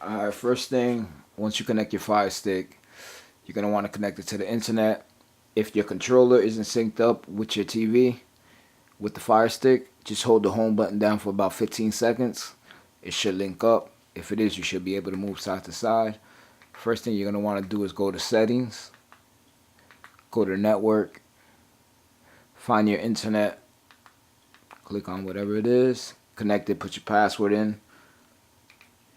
First thing, once you connect your Fire Stick, you're gonna want to connect it to the internet. If your controller isn't synced up with your TV with the Fire Stick, just hold the home button down for about 15 seconds. It should link up. If it is, you should be able to move side to side. First thing you're gonna want to do is go to settings, go to network, find your internet, click on whatever it is, connect it, put your password in,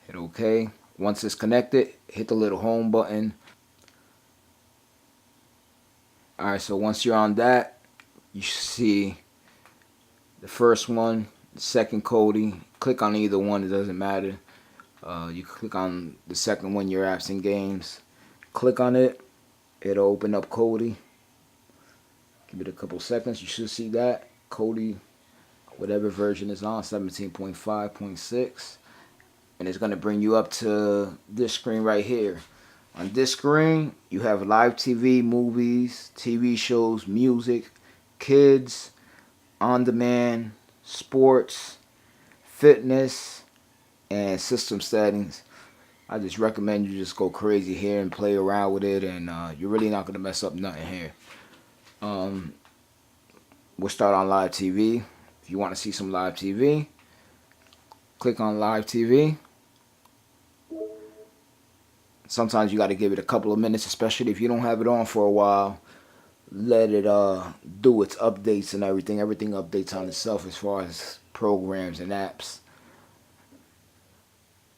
hit OK. Once it's connected, hit the little home button. Alright, so once you're on that, you should see the first one, the second Kodi. Click on either one, it doesn't matter. You can click on the second one, your apps and games. Click on it, it'll open up Kodi. Give it a couple seconds, you should see that. Kodi, whatever version is on, 17.5.6. And it's going to bring you up to this screen right here. On this screen, you have live TV, movies, TV shows, music, kids, on demand, sports, fitness, and system settings. I just recommend you just go crazy here and play around with it, and you're really not going to mess up nothing here. We'll start on live TV. If you want to see some live TV, click on live TV. Sometimes you got to give it a couple of minutes, especially if you don't have it on for a while. Let it do its updates and everything. Everything updates on itself as far as programs and apps.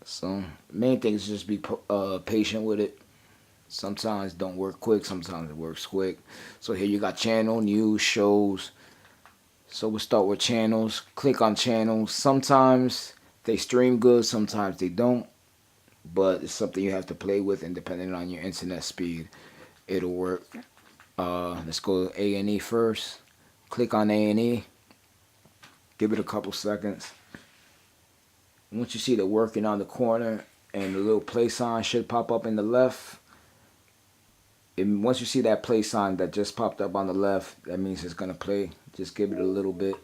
So main thing is just be patient with it. Sometimes don't work quick, sometimes it works quick. So here you got channel, news, shows. So we'll start with channels. Click on channels. Sometimes they stream good, sometimes they don't. But it's something you have to play with, and depending on your internet speed, it'll work. Let's go A&E first. Click on A&E. Give it a couple seconds. Once you see the working on the corner and the little play sign should pop up in the left. And once you see that play sign that just popped up on the left, that means it's gonna play. Just give it a little bit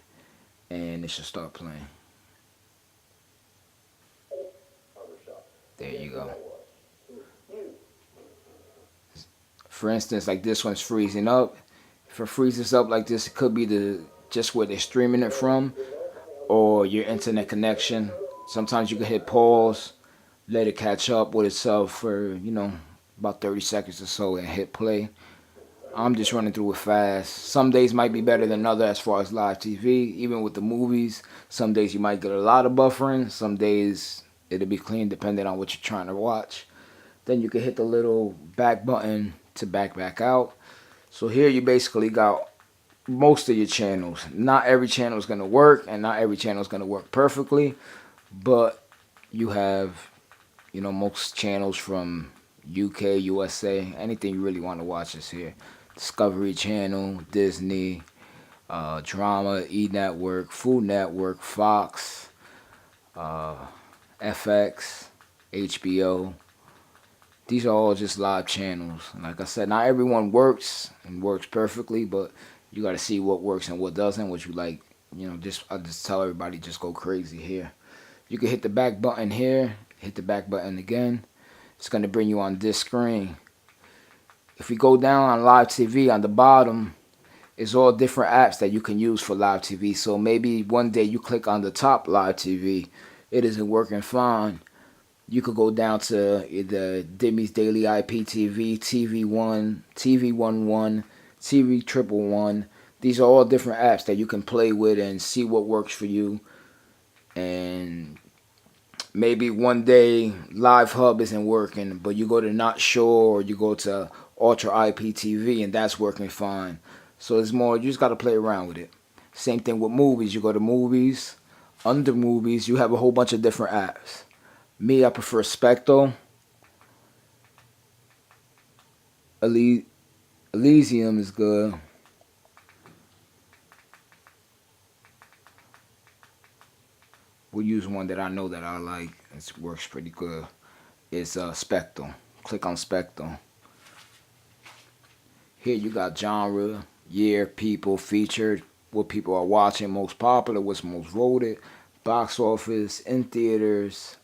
and it should start playing. There you go. For instance, like this one's freezing up. If it freezes up like this, it could be just where they're streaming it from or your internet connection. Sometimes you can hit pause, let it catch up with itself for, about 30 seconds or so and hit play. I'm just running through it fast. Some days might be better than others as far as live TV. Even with the movies, some days you might get a lot of buffering. Some days it'll be clean depending on what you're trying to watch. Then you can hit the little back button to back out. So here you basically got most of your channels. Not every channel is going to work, and not every channel is going to work perfectly, but you have, most channels from UK, USA, anything you really want to watch is here. Discovery Channel, Disney, Drama, E Network, Food Network, Fox, FX, HBO. These are all just live channels. And like I said, not everyone works and works perfectly, but you got to see what works and what doesn't, what you like. I just tell everybody just go crazy here. You can hit the back button here, hit the back button again. It's going to bring you on this screen. If we go down on live TV on the bottom, it's all different apps that you can use for live TV. So maybe one day you click on the top live TV, it isn't working fine. You could go down to the Dimmy's Daily IPTV, TV1, TV11, TV 111. These are all different apps that you can play with and see what works for you. And maybe one day Live Hub isn't working, but you go to Not Sure or you go to Ultra IPTV and that's working fine. So it's more, you just got to play around with it. Same thing with movies. You go to movies, under movies, you have a whole bunch of different apps. Me, I prefer Specto. Elysium is good. We'll use one that I know that I like. It works pretty good. It's Specto. Click on Specto. Here you got genre, year, people, featured, what people are watching, most popular, what's most voted, box office, in theaters,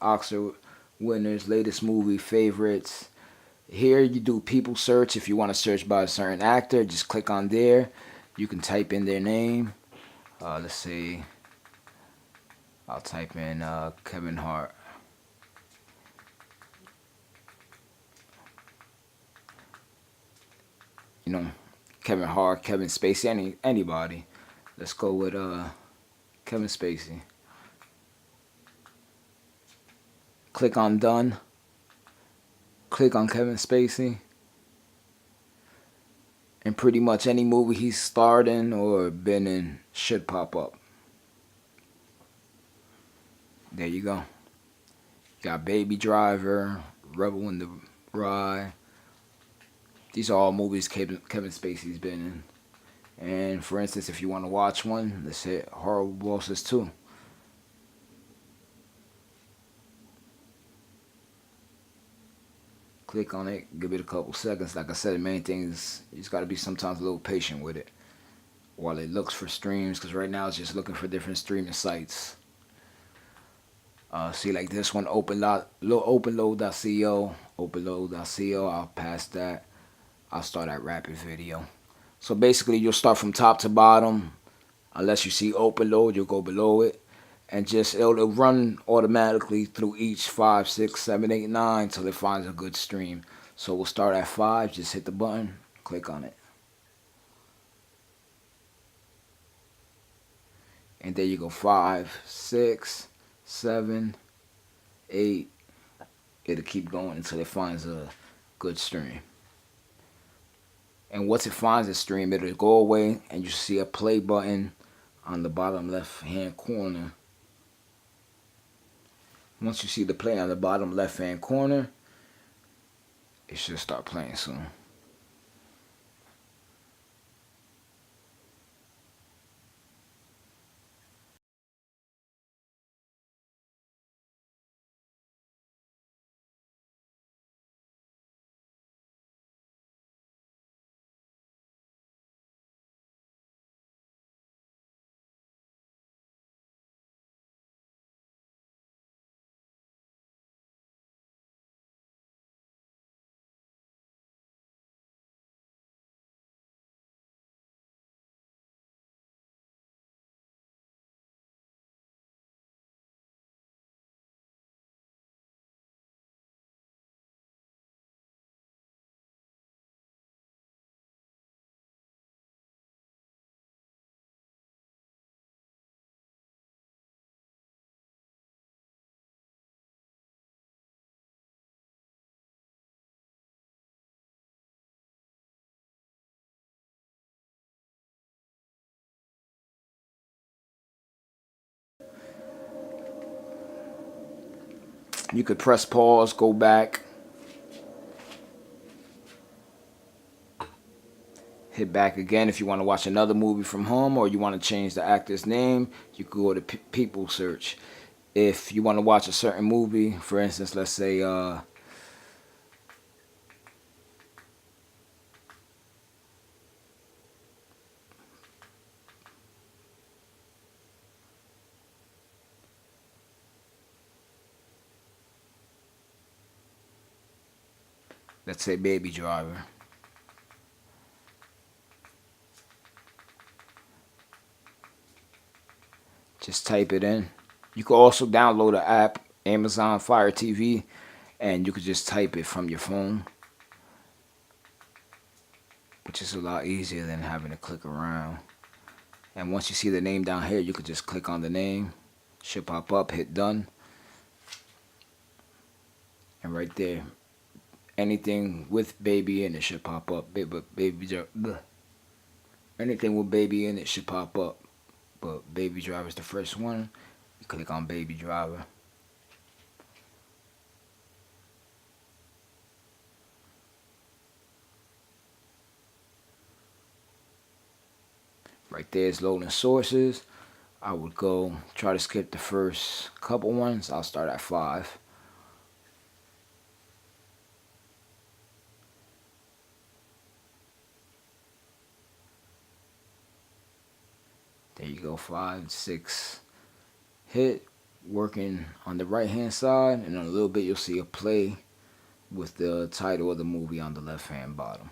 winners, latest movie favorites. Here you do people search. If you want to search by a certain actor, just click on there. You can type in their name. Let's see. I'll type in Kevin Hart. You know, Kevin Hart, Kevin Spacey, anybody. Let's go with Kevin Spacey. Click on done. Click on Kevin Spacey. And pretty much any movie he's starred in or been in should pop up. There you go. Got Baby Driver, Rebel in the Rye. These are all movies Kevin Spacey's been in. And for instance, if you want to watch one, let's hit Horrible Bosses 2. Click on it, give it a couple seconds. Like I said, the main thing is you just got to be sometimes a little patient with it while it looks for streams, because right now it's just looking for different streaming sites. See, like this one, openload.co, openload.co. I'll pass that. I'll start at Rapid Video. So basically, you'll start from top to bottom. Unless you see open load, you'll go below it, and just it'll run automatically through each 5, 6, 7, 8, 9 till it finds a good stream. So we'll start at 5. Just hit the button, click on it, and there you go. 5, 6, 7, 8. It'll keep going until it finds a good stream. And once it finds a stream, it'll go away, and you see a play button on the bottom left hand corner. Once you see the play on the bottom left hand corner, it should start playing soon. You could press pause, go back, hit back again if you want to watch another movie from home, or you want to change the actor's name. You could go to people search. If you want to watch a certain movie, for instance, let's say Baby Driver. Just type it in. You can also download an app, Amazon Fire TV, and you could just type it from your phone, which is a lot easier than having to click around. And once you see the name down here, you could just click on the name. Should pop up, hit done. And right there, anything with baby in it should pop up. Anything with baby in it should pop up. But Baby Driver is the first one. You click on Baby Driver. Right there is loading sources. I would go try to skip the first couple ones. I'll start at 5. There you go, 5, 6. Hit. working on the right hand side, and in a little bit you'll see a play with the title of the movie on the left hand bottom.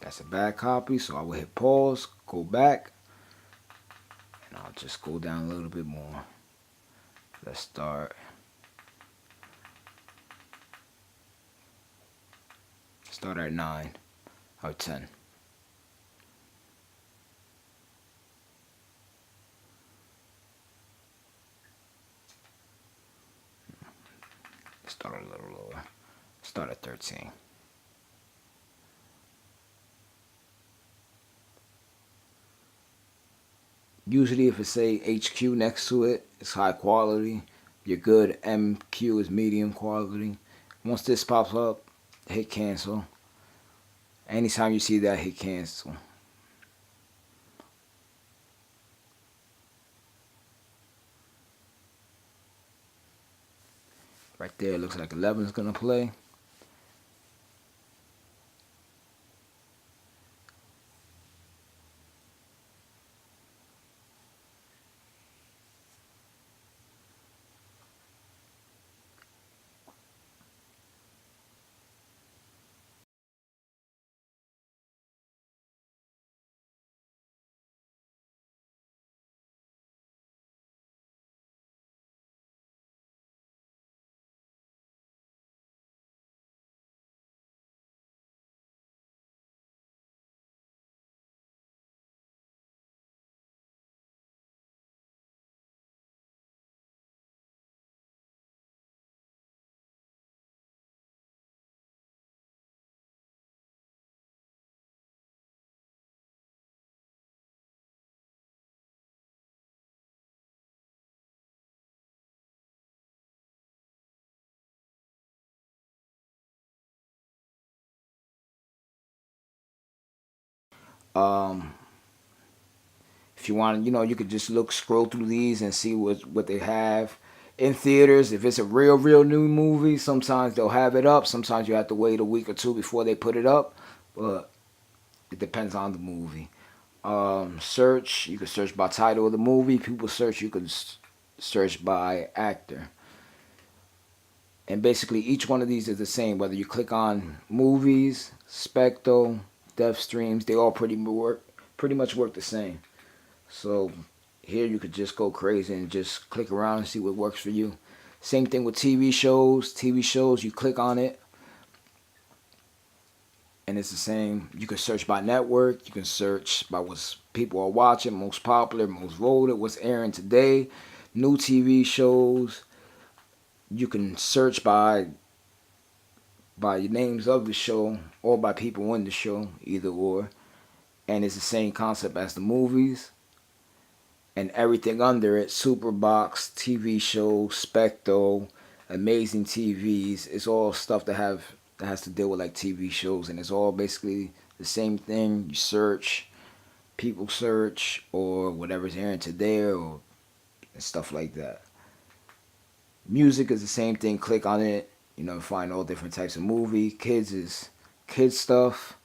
That's a bad copy, so I will hit pause, go back, and I'll just go down a little bit more. Let's start at 9 or 10. Start a little lower. Start at 13. Usually if it say HQ next to it, it's high quality. Your good MQ is medium quality. Once this pops up, hit cancel. Anytime you see that, hit cancel. Right there, it looks like 11 is going to play. Um, if you want, you could just scroll through these and see what they have in theaters. If it's a real new movie, sometimes they'll have it up. Sometimes you have to wait a week or two before they put it up. But it depends on the movie. Search. You can search by title of the movie. People search. You can search by actor. And basically, each one of these is the same. Whether you click on movies, Specto, Dev Streams, they all pretty much work the same. So here you could just go crazy and just click around and see what works for you. Same thing with TV shows. TV shows, you click on it, and it's the same. You can search by network. You can search by what people are watching, most popular, most voted, what's airing today, new TV shows. You can search by the names of the show or by people in the show, either or. And it's the same concept as the movies. And everything under it, Superbox, TV shows, Specto, Amazing TVs, it's all stuff that has to deal with like TV shows, and it's all basically the same thing. You search, people search, or whatever's airing today, or and stuff like that. Music is the same thing. Click on it, find all different types of movie. Kids is kids stuff.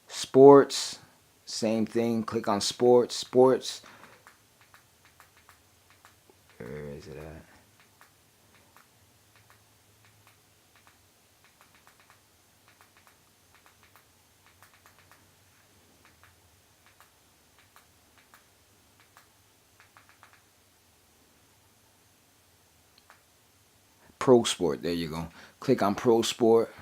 Sports, same thing. Click on sports. Sports. Where is it at? Pro Sport. There you go. Click on Pro Sport.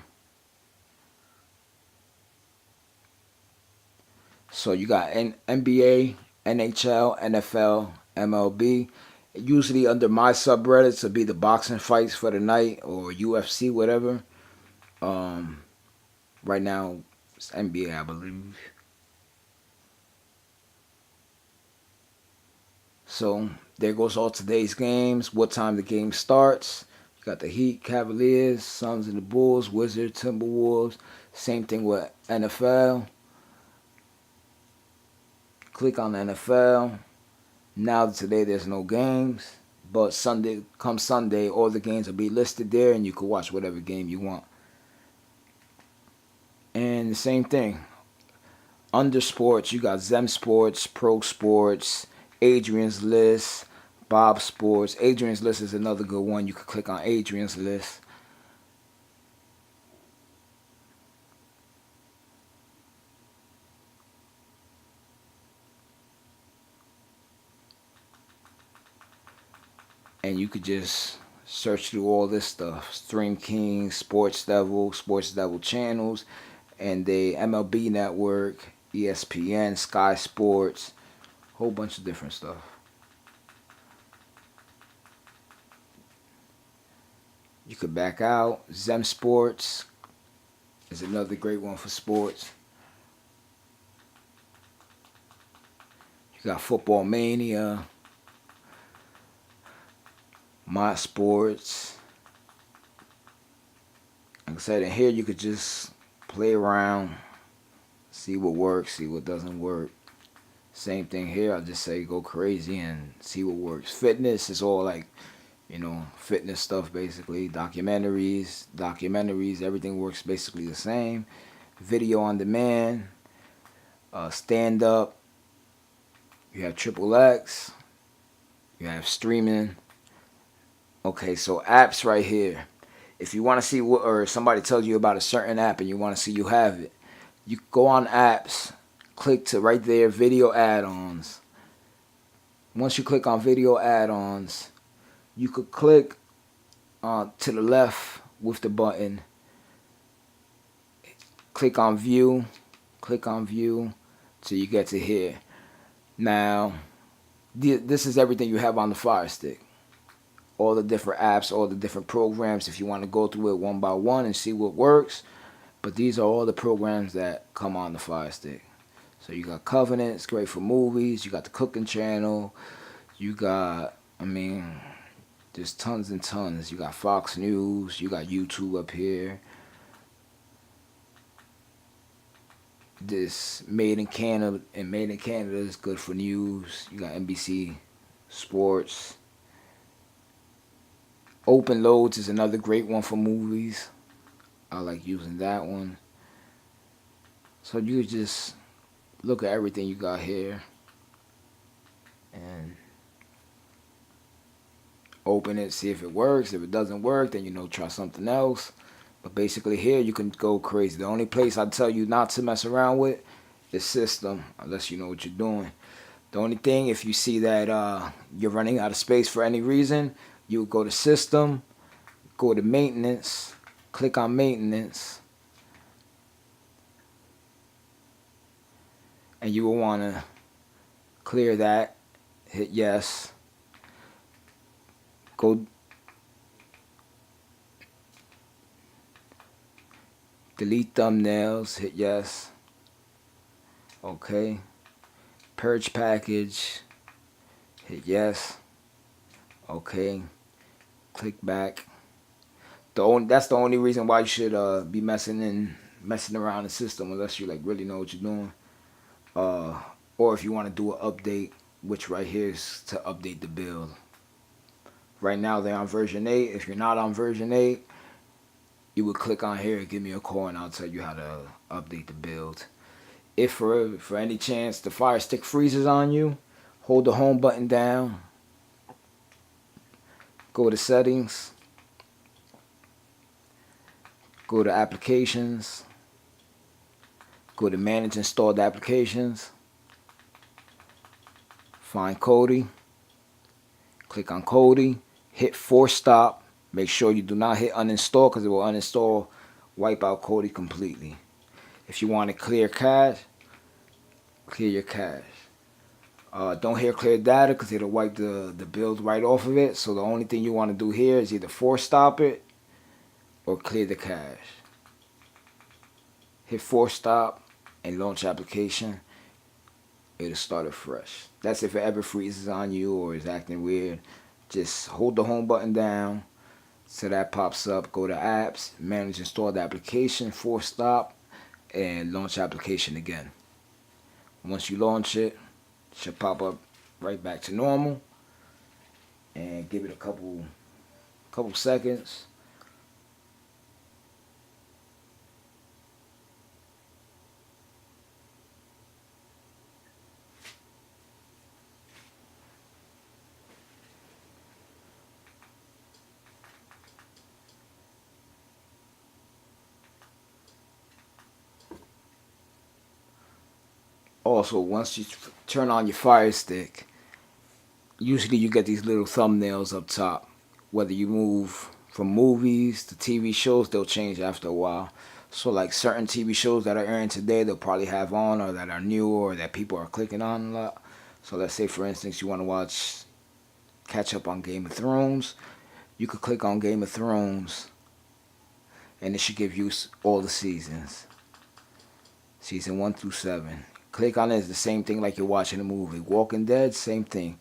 So you got NBA, NHL, NFL, MLB. Usually under my subreddits would be the boxing fights for the night or UFC, whatever. Um, right now it's NBA, I believe. So there goes all today's games. What time the game starts? You got the Heat, Cavaliers, Suns and the Bulls, Wizards, Timberwolves. Same thing with NFL. Click on the NFL. Now today there's no games, but come Sunday, all the games will be listed there, and you can watch whatever game you want. And the same thing. Under sports, you got Zem Sports, Pro Sports, Adrian's List, Bob Sports. Adrian's List is another good one. You can click on Adrian's List. And you could just search through all this stuff. Stream King, Sports Devil channels, and the MLB Network, ESPN, Sky Sports, whole bunch of different stuff. You could back out. Zem Sports is another great one for sports. You got Football Mania, My Sports. Like I said, in here you could just play around, see what works, see what doesn't work. Same thing here. I just say go crazy and see what works. Fitness is all like, fitness stuff basically. Documentaries, everything works basically the same. Video on demand, stand up. You have Triple X. You have streaming. Okay, so apps right here. If you want to see what, or somebody tells you about a certain app and you want to see you have it, you go on apps, click to right there, video add-ons. Once you click on video add-ons, you could click to the left with the button. Click on view till you get to here. Now, this is everything you have on the Fire Stick. All the different apps, all the different programs, if you want to go through it one by one and see what works. But these are all the programs that come on the Fire Stick. So you got Covenant, it's great for movies. You got the Cooking Channel. You got, there's tons and tons. You got Fox News. You got YouTube up here. This Made in Canada, and Made in Canada is good for news. You got NBC Sports. Open Loads is another great one for movies. I like using that one. So you just look at everything you got here and open it, see if it works. If it doesn't work, then try something else. But basically here you can go crazy. The only place I tell you not to mess around with is system, unless you know what you're doing. The only thing, if you see that you're running out of space for any reason, you would go to system, go to maintenance, click on maintenance, and you will want to clear that, hit yes, go delete thumbnails, hit yes, okay, purge package, hit yes, okay, click back. That's the only reason why you should be messing around the system, unless you really know what you're doing. Or if you want to do an update, which right here is to update the build. Right now they're on version 8. If you're not on version 8, you would click on here and give me a call and I'll tell you how to update the build. If for any chance the Fire Stick freezes on you, hold the home button down, go to settings, go to applications, go to manage installed applications, find Kodi, click on Kodi, hit force stop. Make sure you do not hit uninstall because it will uninstall, wipe out Kodi completely. If you want to clear cache, clear your cache. Don't hit clear data because it'll wipe the build right off of it. So the only thing you want to do here is either force stop it or clear the cache. Hit force stop and launch application. It'll start it fresh. That's if it ever freezes on you or is acting weird. Just hold the home button down so that pops up. Go to apps, manage installed application, force stop, and launch application again. Once you launch it, Should pop up right back to normal, and give it a couple seconds. Also, once you turn on your Fire Stick, usually you get these little thumbnails up top. Whether you move from movies to TV shows, they'll change after a while. So, like certain TV shows that are airing today, they'll probably have on, or that are new, or that people are clicking on a lot. So, let's say, for instance, you want to catch up on Game of Thrones. You could click on Game of Thrones, and it should give you all the seasons, season 1 through 7. Click on it, it's the same thing like you're watching a movie. Walking Dead, same thing.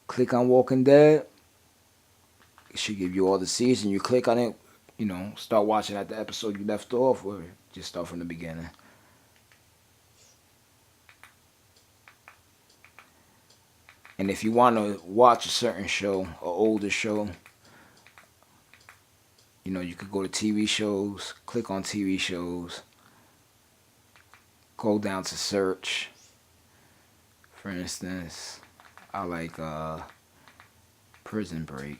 Click on Walking Dead, it should give you all the seasons. You click on it, start watching at the episode you left off, or just start from the beginning. And if you want to watch a certain show, an older show, you could go to TV shows, click on TV shows, go down to search. For instance, I like Prison Break.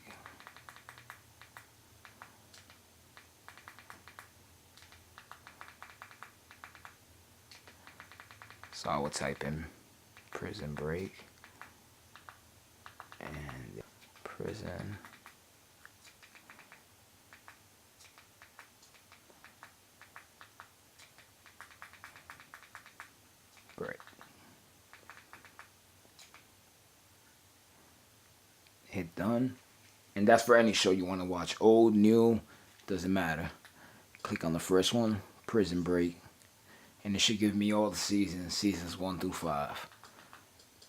So I would type in Prison Break and Prison Break. Hit done. And that's for any show you want to watch. Old, new, doesn't matter. Click on the first one, Prison Break. And it should give me all the seasons 1 through 5.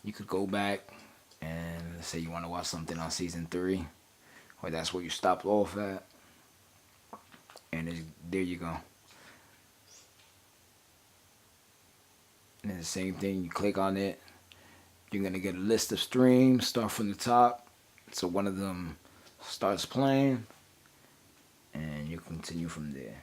You could go back and let's say you want to watch something on season 3, or that's where you stopped off at, and there you go. And then the same thing, you click on it, you're gonna get a list of streams. Start from the top, so one of them starts playing, and you continue from there.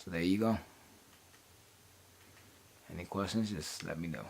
So there you go. Any questions, just let me know.